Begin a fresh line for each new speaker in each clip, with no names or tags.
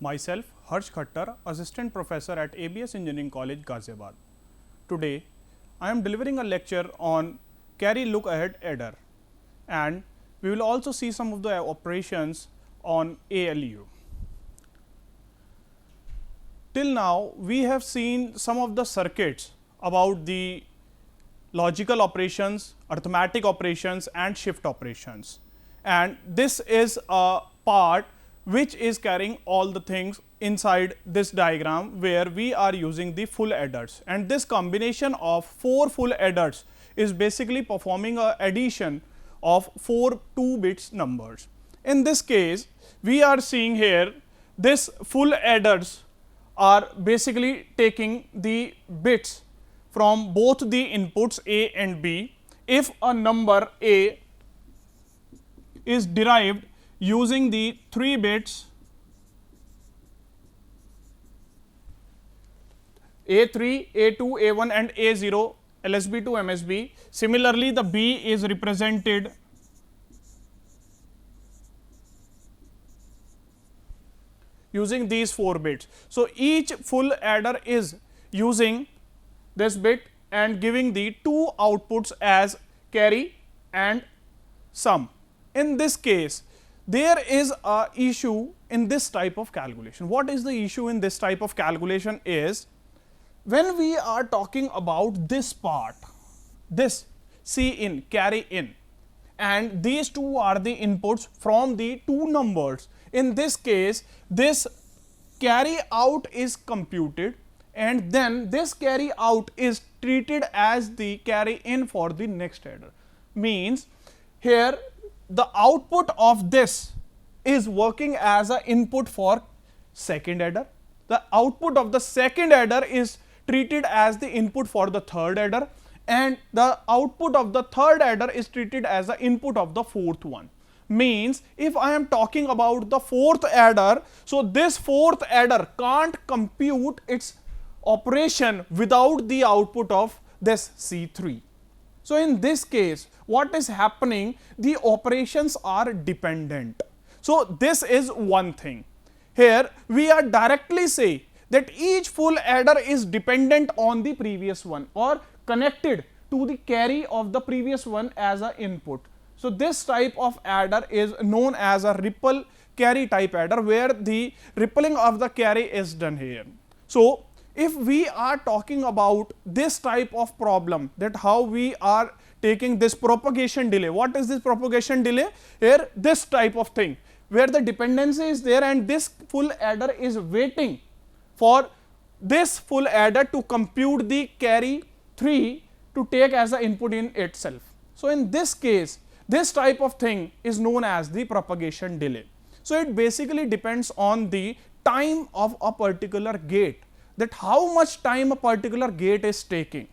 Myself, Harsh Khattar, Assistant Professor at ABS Engineering College, Ghaziabad. Today, I am delivering a lecture on carry look ahead adder, and we will also see some of the operations on ALU. Till now, we have seen some of the circuits about the logical operations, arithmetic operations and shift operations. And this is a part which is carrying all the things inside this diagram where we are using the full adders. And this combination of 4 full adders is basically performing a addition of 4 2 bits numbers. In this case, we are seeing here this full adders are basically taking the bits from both the inputs A and B. If a number A is derived using the 3 bits A3, A2, A1 and A0 LSB to MSB. Similarly, the B is represented using these 4 bits. So, each full adder is using this bit and giving the 2 outputs as carry and sum. In this case, there is a issue in this type of calculation. What is the issue in this type of calculation is, when we are talking about this part, this C in, carry in, and these 2 are the inputs from the 2 numbers. In this case, this carry out is computed and then this carry out is treated as the carry in for the next adder. Means here the output of this is working as an input for second adder. The output of the second adder is treated as the input for the third adder, and the output of the third adder is treated as the input of the fourth one. Means if I am talking about the fourth adder, so this fourth adder can't compute its operation without the output of this C3. So, in this case, what is happening? The operations are dependent. So, this is one thing. Here we are directly say that each full adder is dependent on the previous one or connected to the carry of the previous one as an input. So, this type of adder is known as a ripple carry type adder, where the rippling of the carry is done here. So, if we are talking about this type of problem, that how we are taking this propagation delay. What is this propagation delay? Here this type of thing, where the dependency is there and this full adder is waiting for this full adder to compute the carry 3 to take as an input in itself. So, in this case, this type of thing is known as the propagation delay. So, it basically depends on the time of a particular gate, that how much time a particular gate is taking,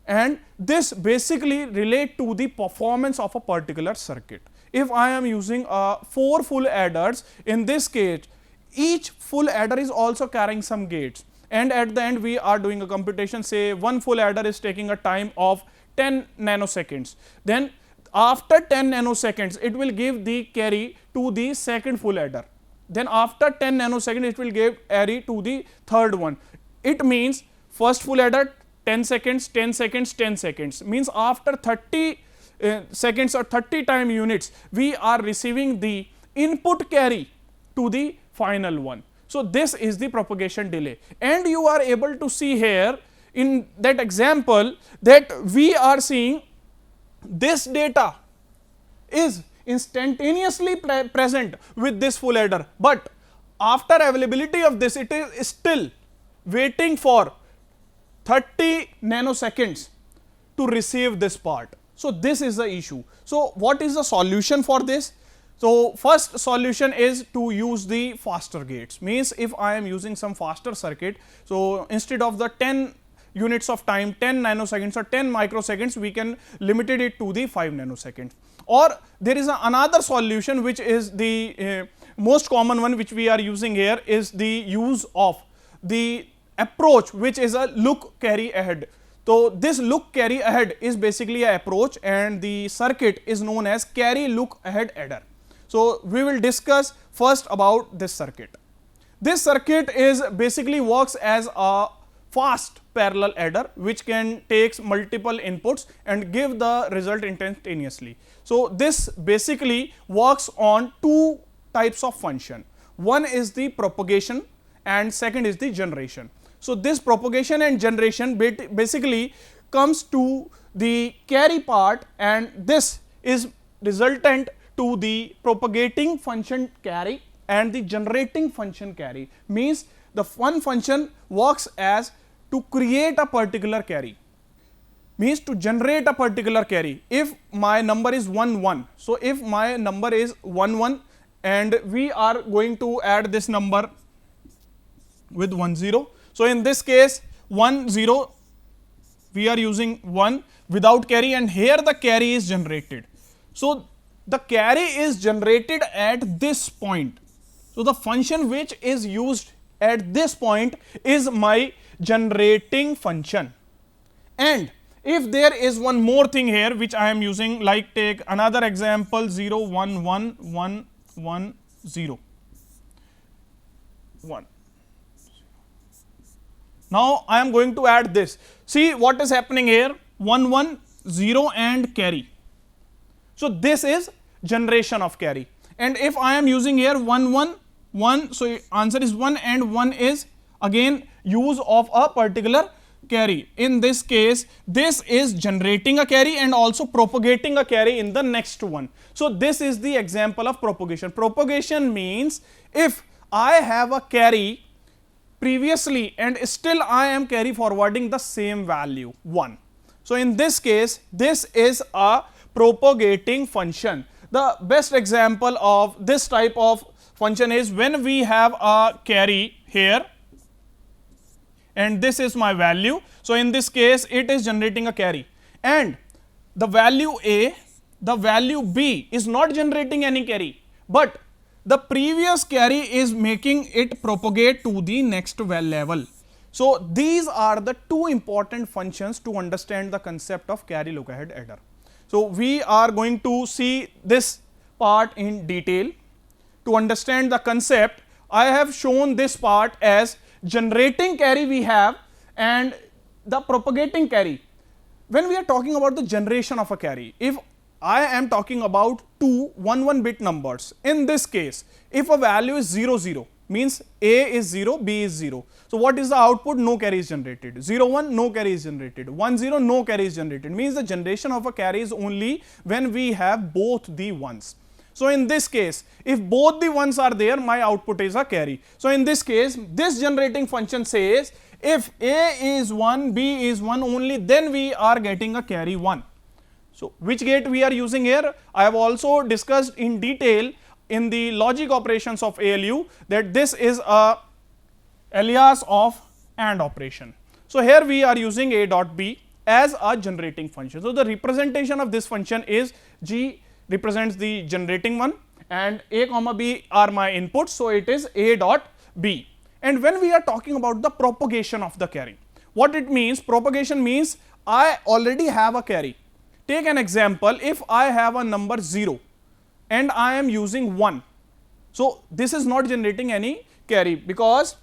and this basically relate to the performance of a particular circuit. If I am using 4 full adders, in this case each full adder is also carrying some gates, and at the end we are doing a computation, say one full adder is taking a time of 10 nanoseconds. Then after 10 nanoseconds it will give the carry to the second full adder. Then after 10 nanoseconds it will give carry to the third one. It means first full adder 10 seconds, 10 seconds, 10 seconds. Means after 30 seconds or 30 time units, we are receiving the input carry to the final one. So, this is the propagation delay, and you are able to see here in that example that we are seeing this data is instantaneously present with this full adder, but after availability of this it is still waiting for 30 nanoseconds to receive this part. So, this is the issue. So, what is the solution for this? So, first solution is to use the faster gates. Means if I am using some faster circuit, so instead of the 10 units of time, 10 nanoseconds or 10 microseconds, we can limit it to the 5 nanoseconds. Or there is another solution which is the most common one which we are using here, is the use of the approach which is a look carry ahead. So, this look carry ahead is basically an approach, and the circuit is known as carry look ahead adder. So, we will discuss first about this circuit. This circuit is basically works as a fast parallel adder which can takes multiple inputs and give the result instantaneously. So this basically works on two types of function. One is the propagation and second is the generation. So this propagation and generation basically comes to the carry part, and this is resultant to the propagating function carry and the generating function carry. Means the one function works as to create a particular carry, means to generate a particular carry. If my number is 1 1, so if my number is 1 1 and we are going to add this number with 1 0. So in this case 1 0 we are using 1 without carry, and here the carry is generated. So the carry is generated at this point. So the function which is used at this point is my generating function. And if there is one more thing here which I am using, like take another example 0 1 1 1 1 0 1. Now I am going to add this. See what is happening here, 1 1 0 and carry. So this is generation of carry, and if I am using here 1 1 1, so answer is 1 and 1 is again use of a particular carry. In this case this is generating a carry and also propagating a carry in the next one. So this is the example of propagation. Propagation means if I have a carry previously and still I am carry forwarding the same value 1. So in this case this is a propagating function. The best example of this type of function is when we have a carry here and this is my value. So in this case it is generating a carry, and the value A, the value B is not generating any carry, but the previous carry is making it propagate to the next level. So these are the two important functions to understand the concept of carry look ahead adder. So we are going to see this part in detail. To understand the concept, I have shown this part as generating carry we have and the propagating carry. When we are talking about the generation of a carry, if I am talking about two 1 1 bit numbers, in this case if a value is 0 0 means A is 0, B is 0. So what is the output? No carry is generated. 0 1 no carry is generated, 1 0 no carry is generated, means the generation of a carry is only when we have both the ones. So in this case if both the ones are there, my output is a carry. So in this case this generating function says if A is 1, B is 1 only, then we are getting a carry 1. So which gate we are using here? I have also discussed in detail in the logic operations of ALU that this is a alias of AND operation. So here we are using A dot B as a generating function. So the representation of this function is G represents the generating one and A comma B are my inputs, so it is A dot B. And when we are talking about the propagation of the carry, what it means? Propagation means I already have a carry. Take an example, if I have a number 0 and I am using 1, so this is not generating any carry because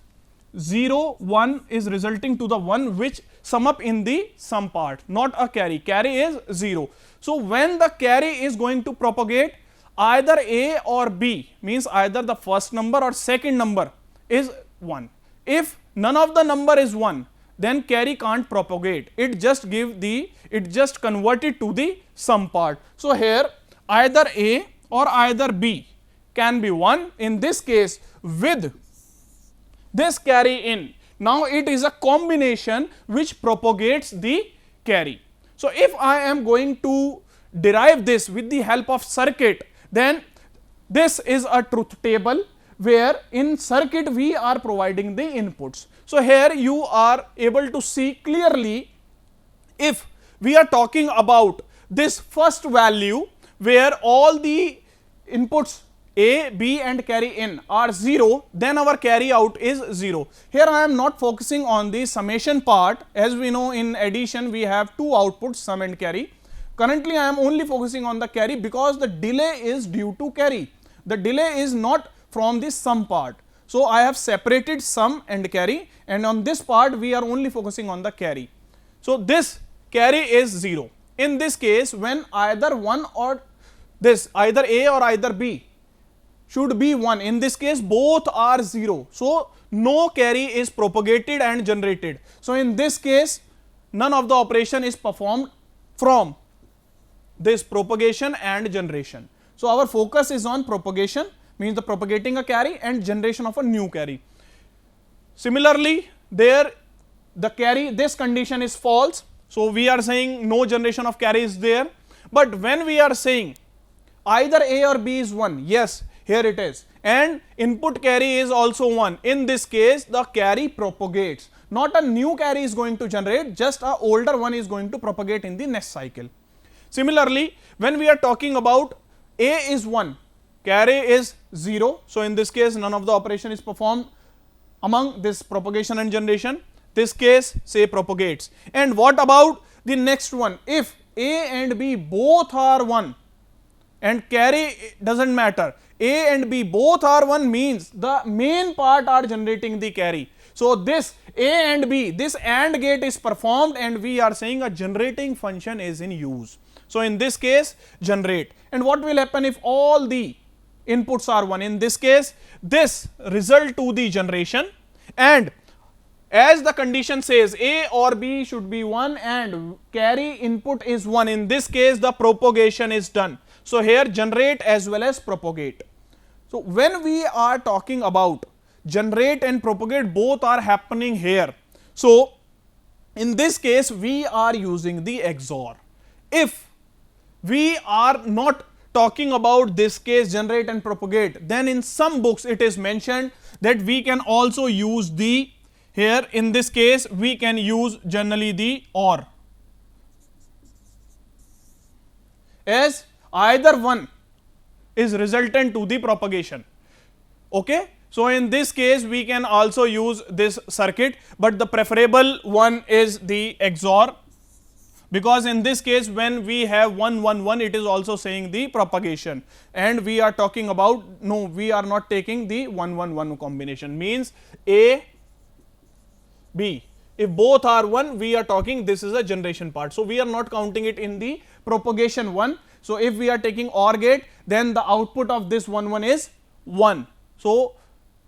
0 1 is resulting to the 1 which sum up in the sum part, not a carry. Carry is 0. So when the carry is going to propagate, either A or B, means either the first number or second number is 1. If none of the number is 1, then carry can't propagate, it just convert it to the sum part. So here either A or either B can be 1, in this case with this carry in. Now it is a combination which propagates the carry. So if I am going to derive this with the help of circuit, then this is a truth table where in circuit we are providing the inputs. So here you are able to see clearly, if we are talking about this first value where all the inputs A, B and carry in are 0, then our carry out is 0. Here I am not focusing on the summation part, as we know in addition we have two outputs, sum and carry. Currently I am only focusing on the carry because the delay is due to carry, the delay is not from the sum part. So I have separated sum and carry, and on this part we are only focusing on the carry. So this carry is 0. In this case, when either one or this, either A or either B should be 1, in this case both are 0. So no carry is propagated and generated. So in this case none of the operation is performed from this propagation and generation. So our focus is on propagation, means the propagating a carry, and generation of a new carry. Similarly, there the carry, this condition is false, so we are saying no generation of carry is there. But when we are saying either A or B is 1, yes, here it is, and input carry is also 1, in this case the carry propagates, not a new carry is going to generate, just a older one is going to propagate in the next cycle. Similarly, when we are talking about A is 1, carry is 0, so in this case none of the operation is performed among this propagation and generation, this case say propagates. And what about the next one? If A and B both are 1 and carry doesn't matter, A and B both are 1 means the main part are generating the carry. So this A and B, this AND gate is performed, and we are saying a generating function is in use. So in this case generate. And what will happen if all the inputs are 1? In this case this result to the generation, and as the condition says A or B should be 1 and carry input is 1, in this case the propagation is done. So here generate as well as propagate. So when we are talking about generate and propagate, both are happening here. So in this case we are using the XOR. If we are not talking about this case generate and propagate, then in some books it is mentioned that we can also use the, here in this case we can use generally the OR, as either one is resultant to the propagation. Okay, so in this case we can also use this circuit, but the preferable one is the XOR, because in this case when we have 1 1 1 it is also saying the propagation, and we are talking about, no, we are not taking the 1 1 1 combination, means A B, if both are 1 we are talking this is a generation part, so we are not counting it in the propagation one. So if we are taking OR gate, then the output of this 1 1 is 1. So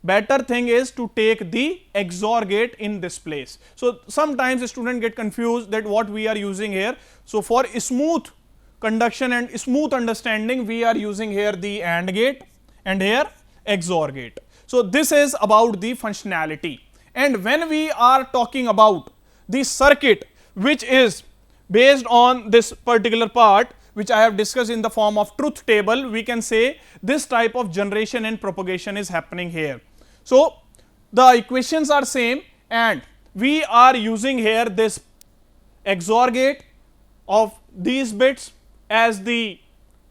better thing is to take the XOR gate in this place. So sometimes a student get confused that what we are using here. So for smooth conduction and smooth understanding, we are using here the AND gate and here XOR gate. So this is about the functionality. And when we are talking about the circuit which is based on this particular part, which I have discussed in the form of truth table, we can say this type of generation and propagation is happening here. So the equations are same, and we are using here this XOR gate of these bits as the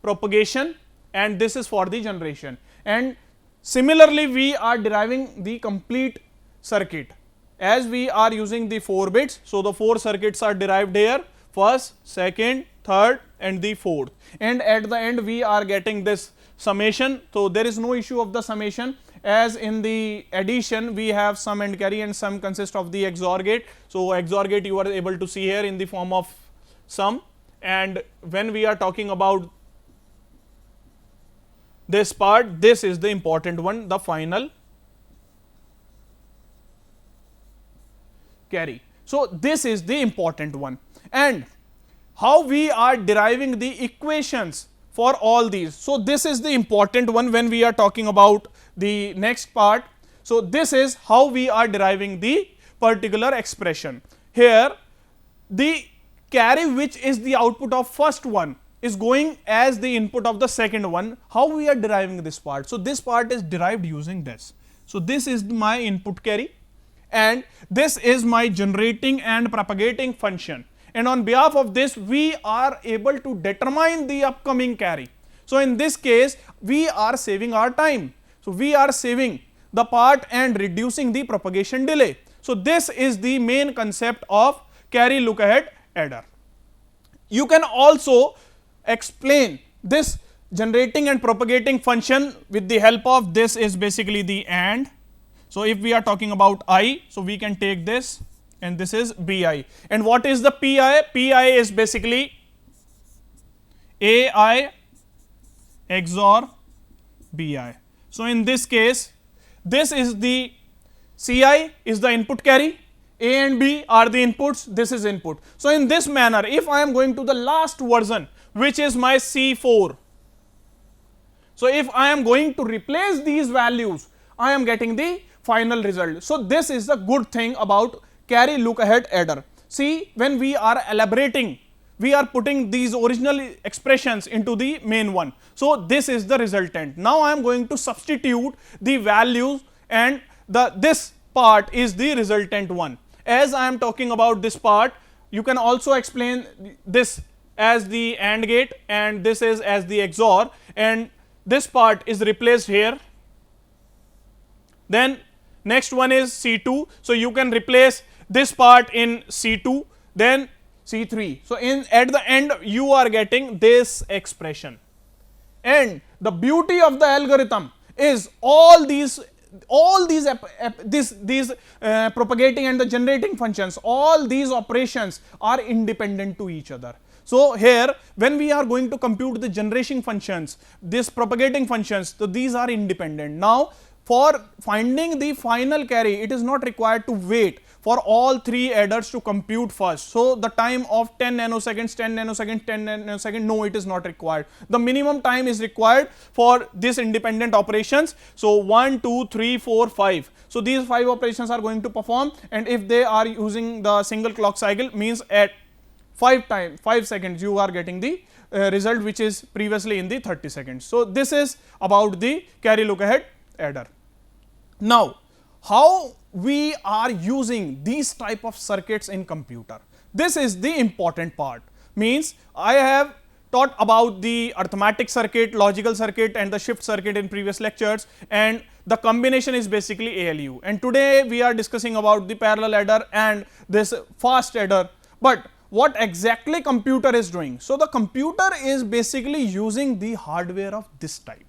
propagation, and this is for the generation. And similarly we are deriving the complete circuit as we are using the 4 bits. So the 4 circuits are derived here, first, second, third and the fourth, and at the end we are getting this summation. So there is no issue of the summation, as in the addition we have sum and carry, and sum consists of the XOR gate. So XOR gate you are able to see here in the form of sum, and when we are talking about this part, this is the important one, the final carry. So this is the important one. And how we are deriving the equations for all these. So this is the important one when we are talking about the next part. So this is how we are deriving the particular expression. Here the carry, which is the output of first one, is going as the input of the second one. How we are deriving this part? So this part is derived using this. So this is my input carry, and this is my generating and propagating function, and on behalf of this we are able to determine the upcoming carry. So in this case we are saving our time. So we are saving the part and reducing the propagation delay. So this is the main concept of carry look ahead adder. You can also explain this generating and propagating function with the help of, this is basically the AND, So if we are talking about I, so we can take this and this is Bi. And what is the Pi? Pi is basically Ai XOR Bi. So in this case, this is the Ci is the input carry, A and B are the inputs, this is input. So in this manner, if I am going to the last version, which is my C4, so if I am going to replace these values, I am getting the final result. So this is the good thing about carry look ahead adder. See, when we are elaborating, we are putting these original expressions into the main one. So this is the resultant. Now I am going to substitute the values and this part is the resultant one. As I am talking about this part, you can also explain this as the AND gate and this is as the XOR, and this part is replaced here. Then next one is C2, so you can replace this part in C2, then C3. So at the end you are getting this expression. And the beauty of the algorithm is all these propagating and the generating functions, all these operations are independent to each other. So here when we are going to compute the generation functions, this propagating functions, so these are independent. Now for finding the final carry, it is not required to wait for all three adders to compute first. So the time of 10 nanoseconds, 10 nanoseconds, 10 nanoseconds, no, it is not required. The minimum time is required for this independent operations. So 1, 2, 3, 4, 5. So these 5 operations are going to perform, and if they are using the single clock cycle, means at 5 seconds you are getting the result which is previously in the 30 seconds. So this is about the carry look ahead adder. Now how we are using these type of circuits in computer, this is the important part. Means I have taught about the arithmetic circuit, logical circuit and the shift circuit in previous lectures, and the combination is basically ALU, and today we are discussing about the parallel adder and this fast adder. But what exactly computer is doing? So the computer is basically using the hardware of this type.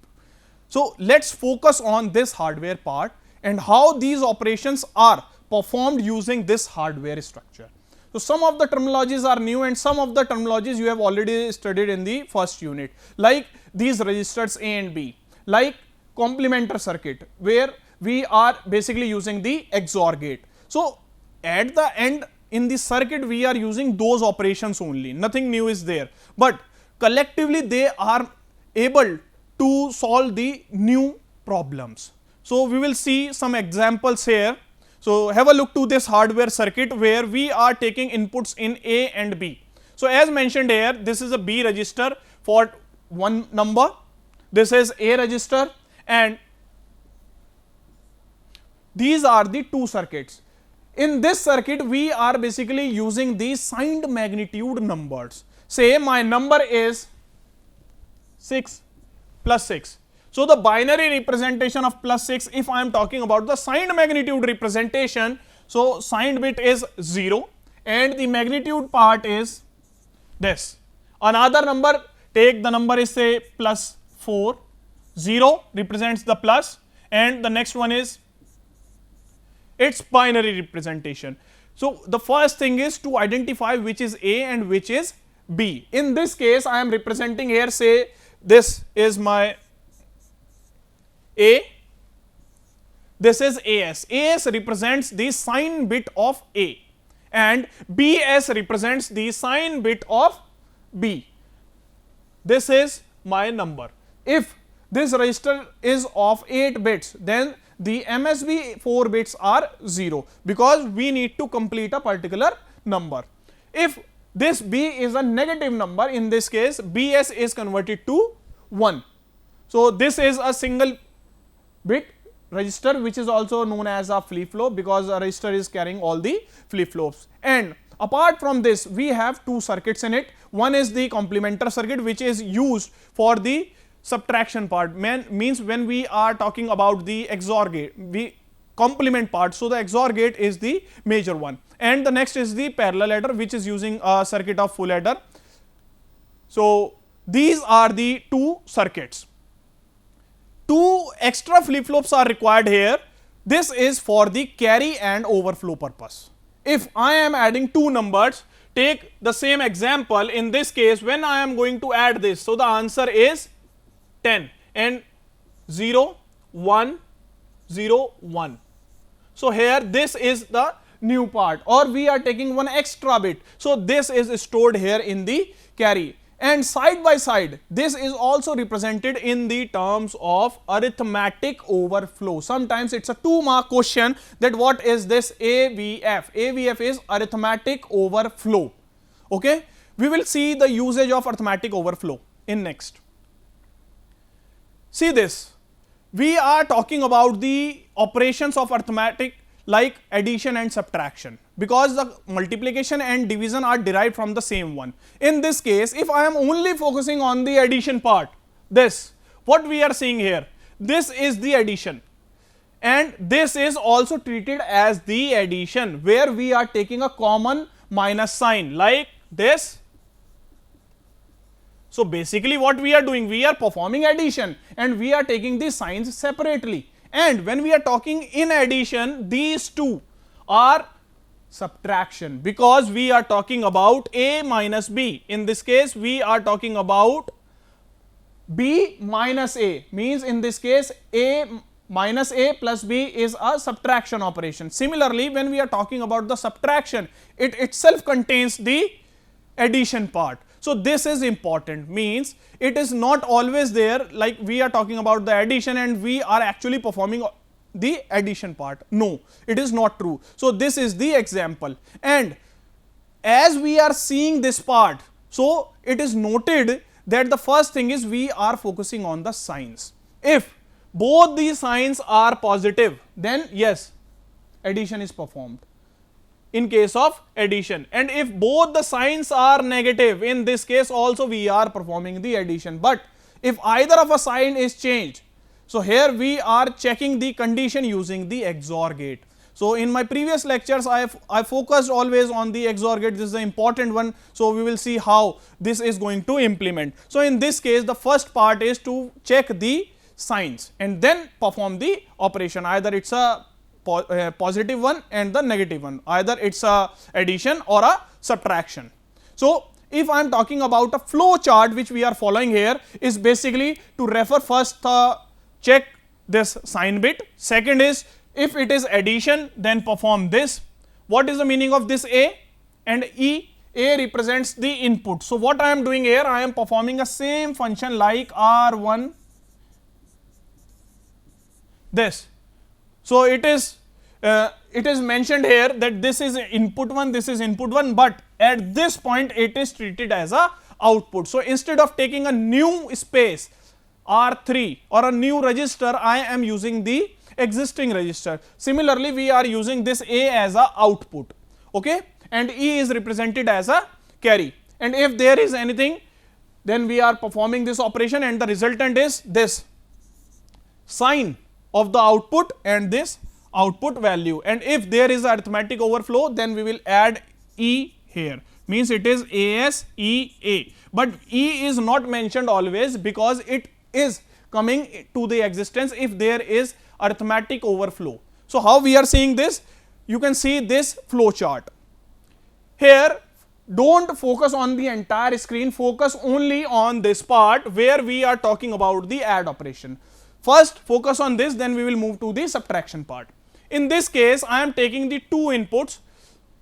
So let's focus on this hardware part and how these operations are performed using this hardware structure. So some of the terminologies are new and some of the terminologies you have already studied in the first unit, like these registers A and B, like complementer circuit where we are basically using the XOR gate. So at the end in the circuit we are using those operations only, nothing new is there, but collectively they are able to solve the new problems. So we will see some examples here. So have a look to this hardware circuit where we are taking inputs in A and B. So as mentioned here, this is a B register for one number, this is A register, and these are the two circuits. In this circuit we are basically using the signed magnitude numbers. Say my number is 6 plus 6. So the binary representation of plus 6, if I am talking about the signed magnitude representation, so signed bit is 0 and the magnitude part is this. Another number, take the number is say plus 4, 0 represents the plus, and the next one is its binary representation. So the first thing is to identify which is A and which is B. In this case I am representing here, say this is my A, this is AS. AS represents the sign bit of A and BS represents the sign bit of B. This is my number. If this register is of 8 bits, then the MSB 4 bits are 0 because we need to complete a particular number. If this B is a negative number, in this case BS is converted to 1. So this is a single bit register which is also known as a flip-flop because a register is carrying all the flip-flops. And apart from this we have two circuits in it. One is the complementer circuit which is used for the subtraction part, means when we are talking about the XOR gate, the complement part, so the XOR gate is the major one, and the next is the parallel adder which is using a circuit of full adder. So these are the two circuits. Two extra flip-flops are required here This is for the carry and overflow purpose. If I am adding two numbers, take the same example. In this case, when I am going to add this, so the answer is 10 and 0 1 0 1. So here this is the new part, or we are taking one extra bit. So this is stored here in the carry, and side by side this is also represented in the terms of arithmetic overflow. Sometimes it's a 2-mark question that what is this AVF? AVF is arithmetic overflow. Okay, we will see the usage of arithmetic overflow in next. See this, we are talking about the operations of arithmetic like addition and subtraction, because the multiplication and division are derived from the same one. In this case, if I am only focusing on the addition part, this, what we are seeing here, this is the addition, and this is also treated as the addition, where we are taking a common minus sign like this. So basically what we are doing, we are performing addition and we are taking these signs separately. And when we are talking in addition, these two are subtraction, because we are talking about A minus B. In this case, we are talking about B minus A, means in this case A minus A plus B is a subtraction operation. Similarly, when we are talking about the subtraction, it itself contains the addition part. So this is important, means it is not always there like we are talking about the addition and we are actually performing the addition part. No, it is not true. So this is the example, and as we are seeing this part, so it is noted that the first thing is we are focusing on the signs. If both the signs are positive, then yes, addition is performed in case of addition, and if both the signs are negative, in this case also we are performing the addition. But if either of a sign is changed, so here we are checking the condition using the XOR gate. So in my previous lectures I focused always on the XOR gate. This is the important one, so we will see how this is going to implement. So in this case, the first part is to check the signs and then perform the operation. Either it's a positive one and the negative one, either it's a addition or a subtraction. So if I am talking about a flow chart which we are following here, is basically to refer first check this sign bit. Second is, if it is addition, then perform this. What is the meaning of this A and E? A represents the input. So what I am doing here, I am performing a same function like R1 this. So it is mentioned here that this is input 1, this is input 1, but at this point it is treated as a output. So instead of taking a new space R3 or a new register, I am using the existing register. Similarly, we are using this A as a output, okay, and E is represented as a carry, and if there is anything, then we are performing this operation and the resultant is this sign of the output and this output value. And if there is arithmetic overflow, then we will add E here, means it is ASEA, but E is not mentioned always because it is coming to the existence if there is arithmetic overflow. So how we are seeing this? You can see this flow chart here. Don't focus on the entire screen, focus only on this part where we are talking about the add operation. First focus on this, then we will move to the subtraction part. In this case, I am taking the two inputs,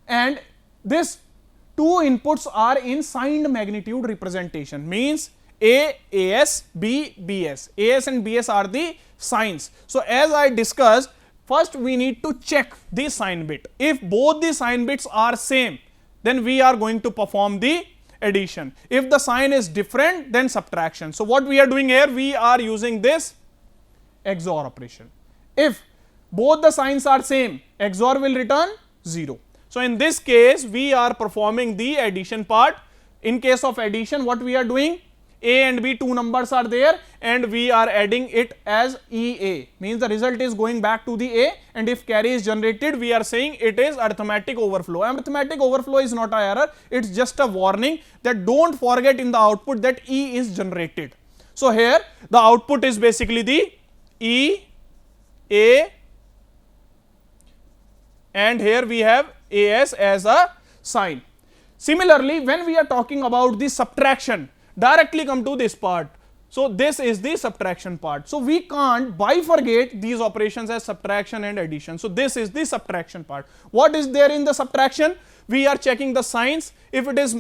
and this two inputs are in signed magnitude representation, means A, AS, B, BS. AS and BS are the signs. So as I discussed, first we need to check the sign bit. If both the sign bits are same, then we are going to perform the addition. If the sign is different, then subtraction. So what we are doing here, we are using this XOR operation. If both the signs are same, XOR will return 0. So in this case, we are performing the addition part. In case of addition, what we are doing, A and B, two numbers are there and we are adding it as EA, means the result is going back to the A, and if carry is generated, we are saying it is arithmetic overflow. Arithmetic overflow is not an error, it's just a warning that don't forget in the output that E is generated. So here the output is basically the E, A, and here we have as a sign. Similarly, when we are talking about the subtraction, directly come to this part. So this is the subtraction part. So we can't bifurcate these operations as subtraction and addition. So this is the subtraction part. What is there in the subtraction? We are checking the signs. If it is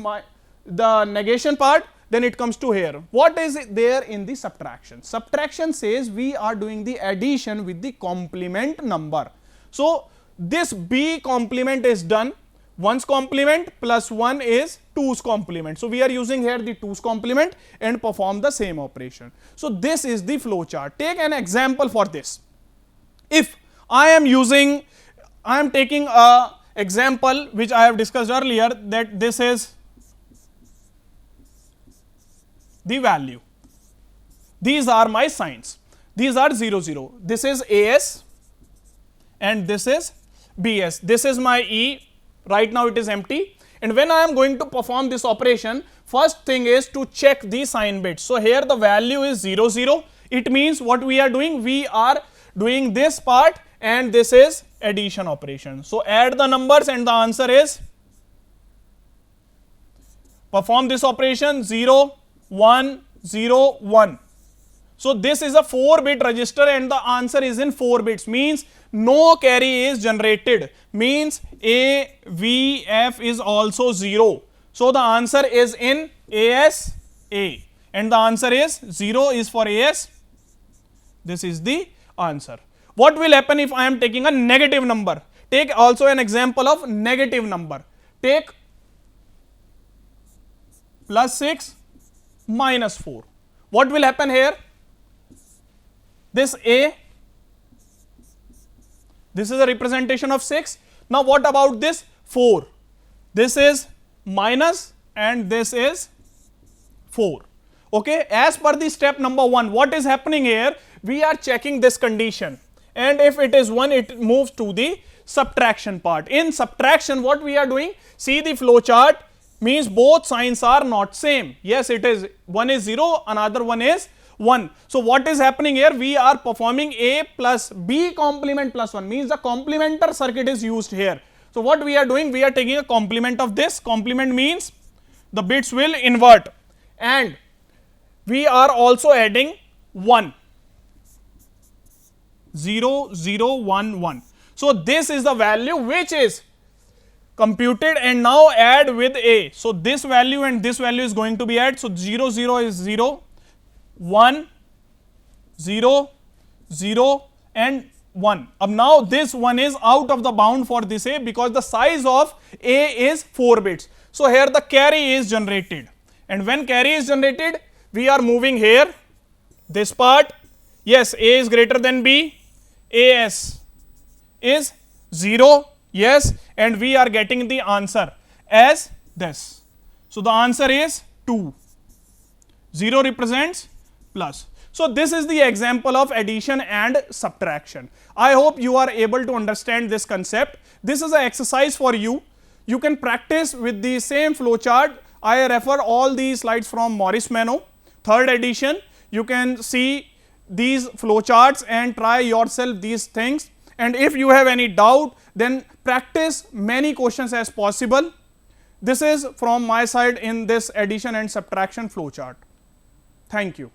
the negation part, then it comes to here. What is it there in the subtraction? Subtraction says we are doing the addition with the complement number. So this b complement is done. 1's complement plus 1 is 2's complement. So we are using here the 2's complement and perform the same operation. So this is the flow chart. Take an example for this. If I am taking a example which I have discussed earlier, that this is the value. These are my signs. These are 0, 0. This is AS and this is BS. This is my E. Right now it is empty, and when I am going to perform this operation, first thing is to check the sign bits. So here the value is 0, 0. It means what we are doing? We are doing this part and this is addition operation. So add the numbers and the answer is, perform this operation 0, 1, 0, 1. So this is a 4-bit register and the answer is in 4 bits, means no carry is generated, means A, V, F is also 0. So the answer is in AS, A, and the answer is 0 is for AS. This is the answer. What will happen if I am taking a negative number? Take also an example of negative number. Take plus 6 minus 4. What will happen here? This A, this is a representation of 6. Now what about this 4? This is minus and this is 4. Okay, as per the step number 1, what is happening here? We are checking this condition, and if it is 1, it moves to the subtraction part. In subtraction, what we are doing? See the flow chart, means both signs are not same. Yes, it is, one is 0, another one is 1. So what is happening here? We are performing A plus B complement plus 1, means the complementer circuit is used here. So what we are doing? We are taking a complement of this. Complement means the bits will invert, and we are also adding 1. 0, 0, 1, 1. So this is the value which is computed, and now add with A. So this value and this value is going to be added. So 0, 0 is 0. 1, 0, 0 and 1. Now this one is out of the bound for this A, because the size of A is 4 bits. So here the carry is generated, and when carry is generated, we are moving here, this part. Yes, A is greater than B, AS is 0, yes, and we are getting the answer as this. So the answer is 2. 0 represents plus. So this is the example of addition and subtraction. I hope you are able to understand this concept. This is an exercise for you. You can practice with the same flow chart. I refer all these slides from Morris Mano, 3rd edition. You can see these flow charts and try yourself these things. And if you have any doubt, then practice many questions as possible. This is from my side in this addition and subtraction flow chart. Thank you.